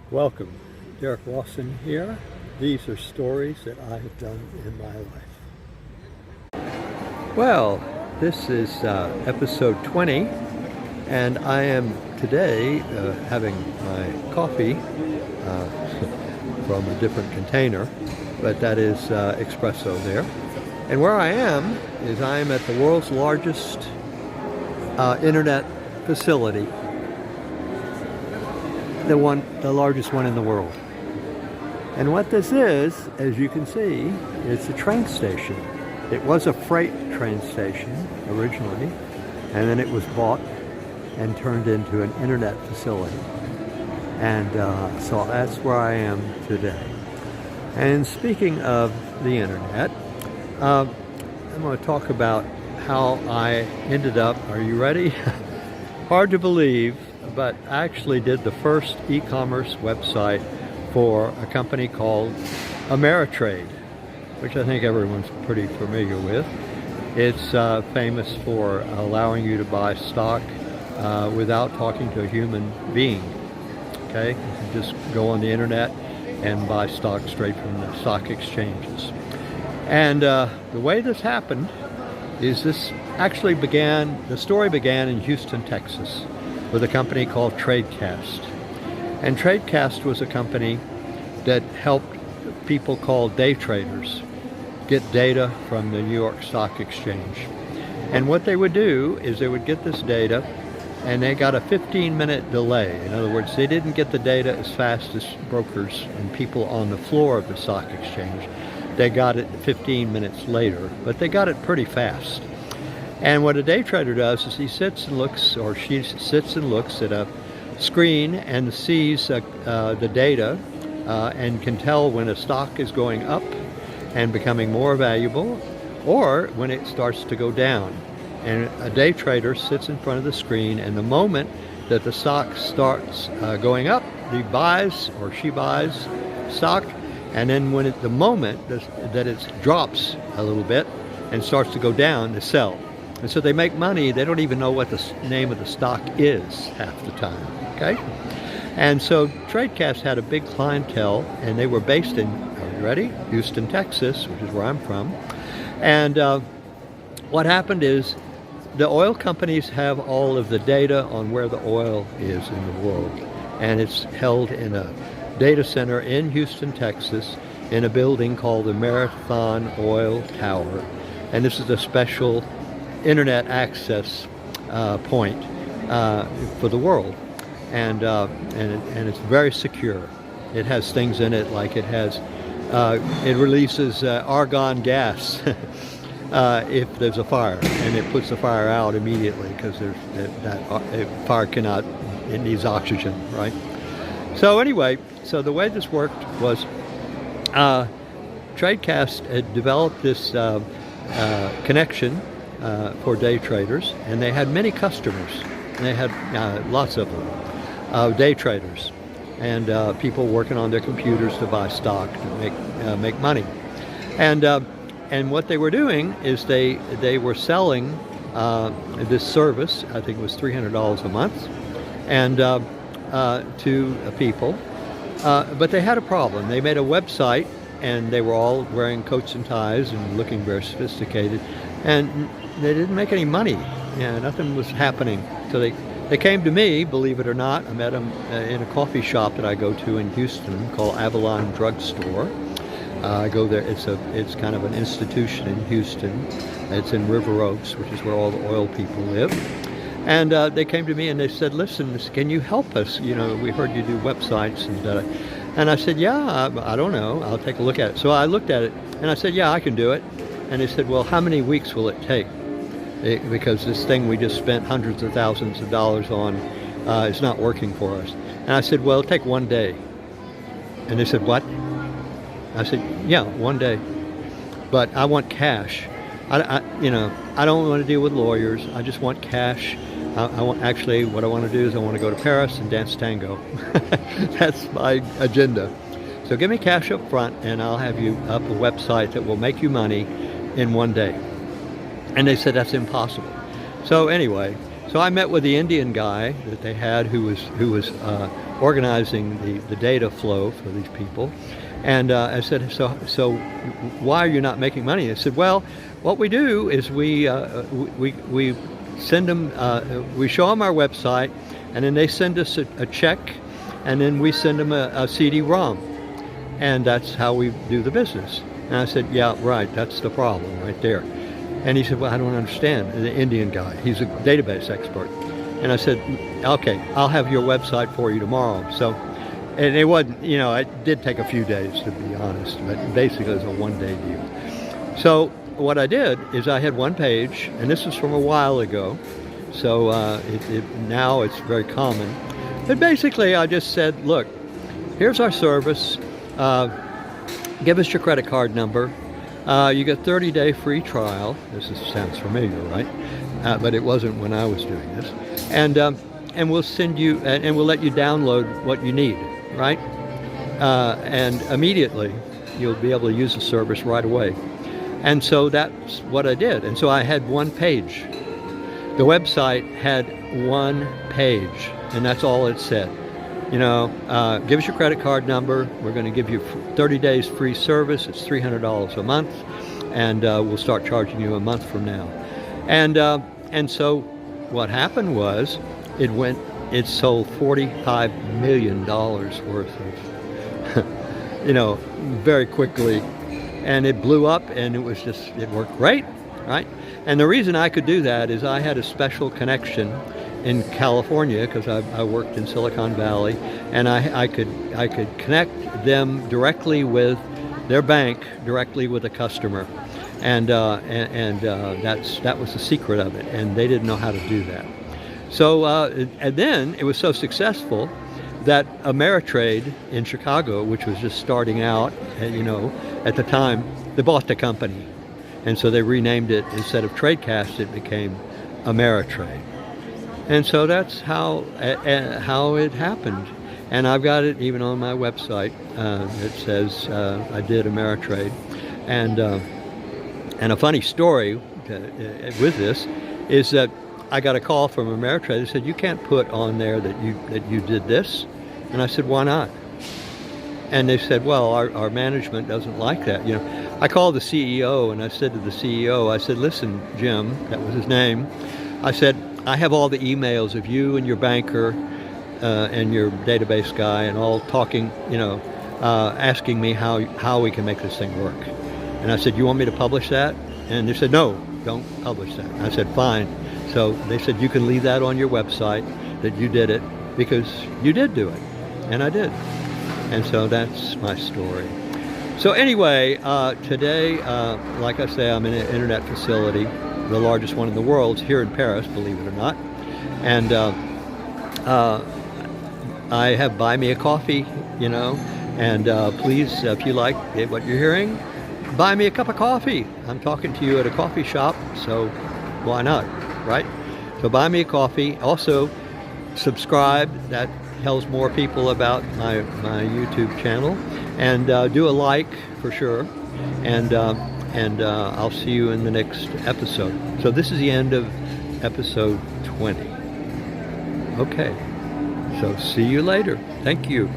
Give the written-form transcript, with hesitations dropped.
Welcome, Derek Lawson here. These are stories that I have done in my life. Well, this is episode 20, and I am today having my coffee from a different container, but that is espresso there. And where I am is I am at the world's largest internet facility. The largest one in the world. And what this is, as you can see, it's a train station. It was a freight train station originally, and then it was bought and turned into an internet facility. And so that's where I am today. And speaking of the internet, I'm going to talk about how I ended up, are you ready? Hard to believe, but I actually did the first e-commerce website for a company called Ameritrade, which I think everyone's pretty familiar with. It's famous for allowing you to buy stock without talking to a human being. Okay, you can just go on the internet and buy stock straight from the stock exchanges. And the way this happened is the story began in Houston, Texas, with a company called Tradecast. And Tradecast was a company that helped people called day traders get data from the New York Stock Exchange. And what they would do is they would get this data, and they got a 15-minute delay. In other words, they didn't get the data as fast as brokers and people on the floor of the stock exchange. They got it 15 minutes later, but they got it pretty fast. And what a day trader does is he sits and looks, or she sits and looks at a screen and sees the data and can tell when a stock is going up and becoming more valuable, or when it starts to go down. And a day trader sits in front of the screen, and the moment that the stock starts going up, he buys or she buys stock, and then when the moment that it drops a little bit and starts to go down, they sell. And so they make money. They don't even know what the name of the stock is half the time, okay? And so Tradecast had a big clientele, and they were based in, are you ready? Houston, Texas, which is where I'm from. And what happened is the oil companies have all of the data on where the oil is in the world. And it's held in a data center in Houston, Texas, in a building called the Marathon Oil Tower. And this is a special internet access point for the world, and it's very secure. It has things in it like it releases argon gas if there's a fire, and it puts the fire out immediately because that fire cannot, it needs oxygen, right? So anyway, so the way this worked was Tradecast had developed this connection for day traders, and they had many customers. They had lots of them, day traders, and people working on their computers to buy stock to make money. And what they were doing is they were selling this service. I think it was $300 a month, and to people. But they had a problem. They made a website, and they were all wearing coats and ties and looking very sophisticated, and they didn't make any money. Nothing was happening. So they came to me, believe it or not. I met them in a coffee shop that I go to in Houston called Avalon Drugstore. I go there. It's kind of an institution in Houston. It's in River Oaks, which is where all the oil people live. And they came to me and they said, "Listen, can you help us? We heard you do websites." And I said, "Yeah, I don't know. I'll take a look at it." So I looked at it and I said, "Yeah, I can do it." And they said, "Well, how many weeks will it take? Because this thing we just spent hundreds of thousands of dollars on is not working for us." And I said, "Well, it'll take one day." And they said, "What?" I said, "Yeah, one day. But I want cash. I don't want to deal with lawyers. I just want cash. Actually, what I want to do is I want to go to Paris and dance tango." That's my agenda. So give me cash up front, and I'll have you up a website that will make you money in one day. And they said that's impossible. So anyway, So I met with the Indian guy that they had who was organizing the data flow for these people. And I said, so why are you not making money? I said, well, what we do is we send them, we show them our website, and then they send us a check, and then we send them a CD-ROM. And that's how we do the business. And I said, yeah, right, that's the problem right there. And he said, well, I don't understand. The Indian guy, he's a database expert. And I said, okay, I'll have your website for you tomorrow. So, and it wasn't, you know, it did take a few days, to be honest, but basically it was a one-day deal. So what I did is I had one page, and this was from a while ago, so now it's very common. But basically I just said, look, here's our service. Give us your credit card number. You get 30-day free trial. Sounds familiar, right? But it wasn't when I was doing this. And we'll send you, and we'll let you download what you need, right? And immediately you'll be able to use the service right away. And so that's what I did. And so I had one page. The website had one page, and that's all it said. You know, give us your credit card number. We're going to give you 30 days free service. It's $300 a month, and we'll start charging you a month from now. And so what happened was it sold $45 million worth of, you know, very quickly, and it blew up, and it worked great, right? And the reason I could do that is I had a special connection in California, because I worked in Silicon Valley, and I could connect them directly with their bank, directly with a customer, and that was the secret of it, and they didn't know how to do that. So and then it was so successful that Ameritrade in Chicago, which was just starting out, you know, at the time, they bought the company, and so they renamed it. Instead of Tradecast, it became Ameritrade. And so that's how it happened. And I've got it even on my website. It says I did Ameritrade. And a funny story with this is that I got a call from Ameritrade. They said, you can't put on there that you did this. And I said, why not? And they said, well, our management doesn't like that. You know, I called the CEO, and I said to the CEO, I said, listen, Jim, that was his name. I said, I have all the emails of you and your banker and your database guy and all talking, you know, asking me how we can make this thing work. And I said, you want me to publish that? And they said, no, don't publish that. And I said, fine. So they said, you can leave that on your website that you did it, because you did do it. And I did. And so that's my story. So anyway, today, like I say, I'm in an internet facility, the largest one in the world, here in Paris, believe it or not. And I have Buy Me a Coffee, you know, and please, if you like what you're hearing, buy me a cup of coffee. I'm talking to you at a coffee shop, so why not, right? So buy me a coffee. Also, subscribe. That tells more people about my YouTube channel. And do a like for sure. And I'll see you in the next episode. So this is the end of episode 20. Okay, so see you later. Thank you.